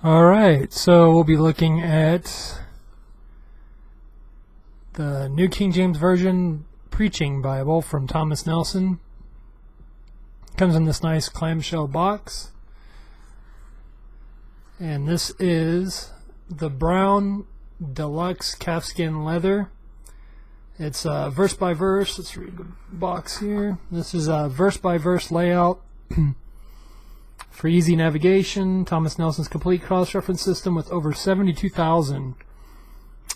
Alright, so we'll be looking at the New King James Version Preaching Bible from Thomas Nelson. Comes in this nice clamshell box. And this is the brown deluxe calfskin leather. It's verse by verse. Let's read the box here. This is a verse by verse layout for easy navigation. Thomas Nelson's complete cross-reference system with over 72,000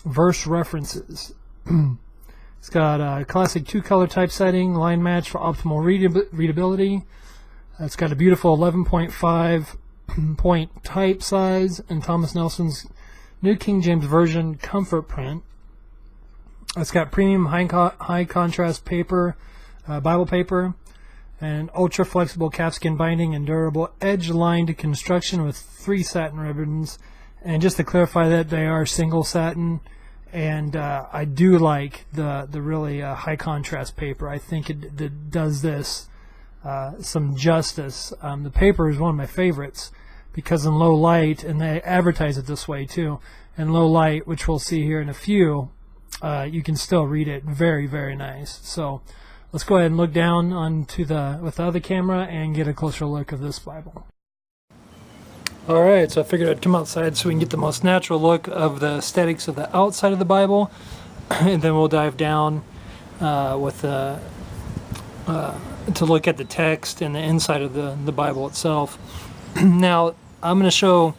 verse references. It's got a classic two-color typesetting, line match for optimal readability. It's got a beautiful 11.5 point type size and Thomas Nelson's New King James Version comfort print. It's got premium high contrast paper, Bible paper, and ultra flexible calfskin binding and durable edge lined construction with 3 satin ribbons. And just to clarify that, they are single satin, and I do like the really high contrast paper. I think it does this some justice. The paper is one of my favorites because in low light, and they advertise it this way too, in low light, which we'll see here in a few, you can still read it very, very nice. So let's go ahead and look down onto with the other camera and get a closer look of this Bible. Alright, so I figured I'd come outside so we can get the most natural look of the aesthetics of the outside of the Bible, and then we'll dive down to look at the text and the inside of the Bible itself. Now, I'm going to show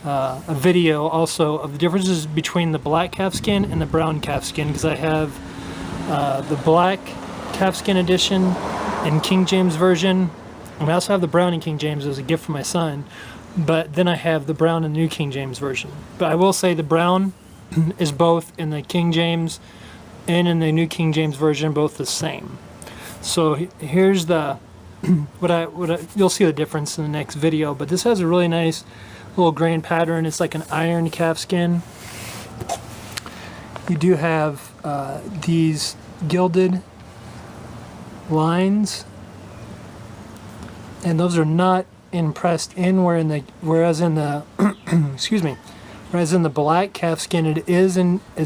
a video also of the differences between the black calfskin and the brown calfskin, because I have the black calfskin edition in King James Version, and I also have the brown in King James as a gift from my son, but then I have the brown in New King James Version. But I will say the brown is both in the King James and in the New King James Version, both the same. So here's the you'll see the difference in the next video, but this has a really nice little grain pattern. It's like an iron calfskin. You do have these gilded lines, and those are not impressed in, whereas in the excuse me, whereas in the black calfskin it is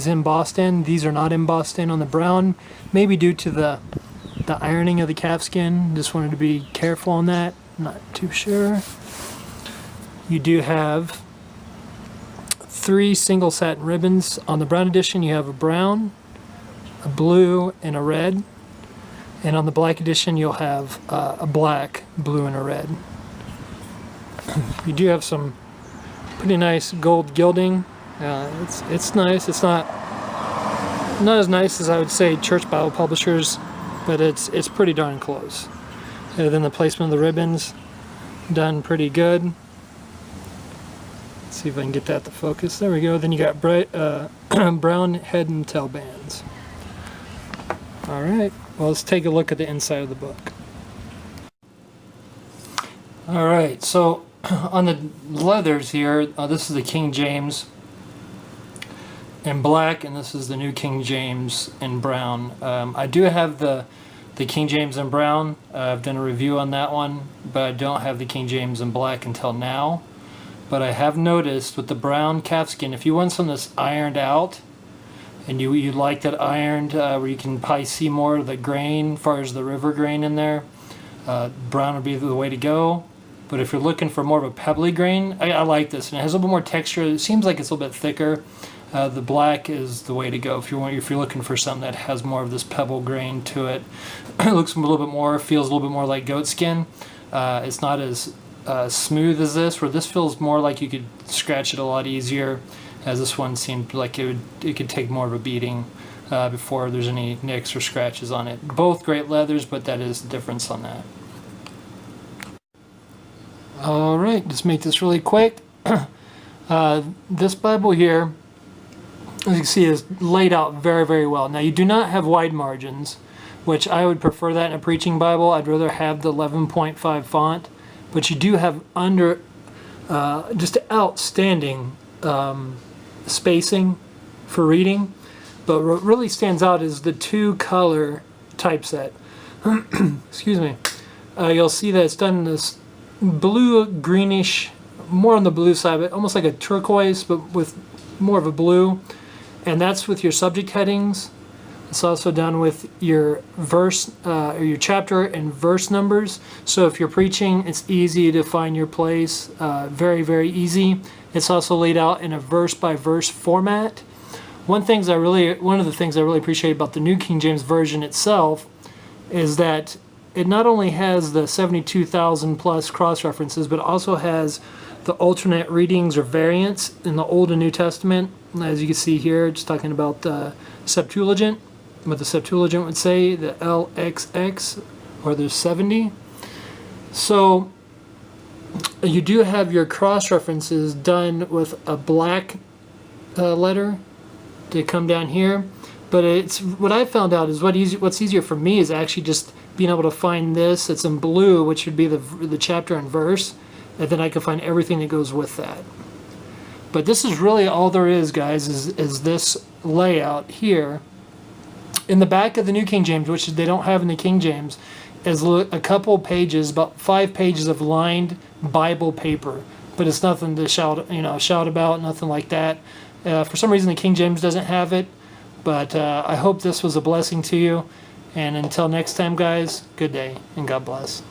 embossed in. These are not embossed in on the brown, maybe due to the ironing of the calfskin. Just wanted to be careful on that. Not too sure. You do have 3 single satin ribbons. On the brown edition you have a brown, a blue, and a red. And on the black edition you'll have a black, blue, and a red. You do have some pretty nice gold gilding. It's nice. It's not as nice as I would say Church Bible Publishers, but it's pretty darn close. And then the placement of the ribbons, done pretty good. Let's see if I can get that to focus. There we go. Then you got bright brown head and tail bands. Alright, well, let's take a look at the inside of the book. Alright, so on the leathers here, this is the King James in black, and this is the New King James in brown. I do have the King James in brown. I've done a review on that one, but I don't have the King James in black until now. But I have noticed with the brown calfskin, if you want some that's ironed out, and you like that ironed, where you can probably see more of the grain, as far as the river grain in there, brown would be the way to go. But if you're looking for more of a pebbly grain, I like this, and it has a little bit more texture. It seems like it's a little bit thicker. The black is the way to go if you're looking for something that has more of this pebble grain to it. It looks a little bit more, feels a little bit more like goat skin. It's not as smooth as this, where this feels more like you could scratch it a lot easier, as this one seemed like it could take more of a beating before there's any nicks or scratches on it. Both great leathers, but that is the difference on that. Alright, just make this really quick. This Bible here, as you can see, is laid out very, very well. Now, you do not have wide margins, which I would prefer that in a preaching Bible. I'd rather have the 11.5 font, but you do have just outstanding spacing for reading. But what really stands out is the 2-color typeset. Excuse me. You'll see that it's done in this blue greenish more on the blue side, but almost like a turquoise, but with more of a blue. And that's with your subject headings. It's also done with your verse, or your chapter and verse numbers. So if you're preaching, it's easy to find your place. Very, very easy. It's also laid out in a verse-by-verse format. One of the things I really appreciate about the New King James Version itself is that it not only has the 72,000 plus cross-references, but also has the alternate readings or variants in the Old and New Testament. As you can see here, just talking about the Septuagint, what the Septuagint would say, the LXX, or there's 70. So you do have your cross-references done with a black letter to come down here. But it's what I found out is what's easier for me is actually just being able to find this. It's in blue, which would be the chapter and verse, and then I can find everything that goes with that. But this is really all there is, guys, is this layout here. In the back of the New King James, which they don't have in the King James, is a couple pages, about 5 pages of lined Bible paper. But it's nothing to shout about, nothing like that. For some reason, the King James doesn't have it. But I hope this was a blessing to you. And until next time, guys, good day and God bless.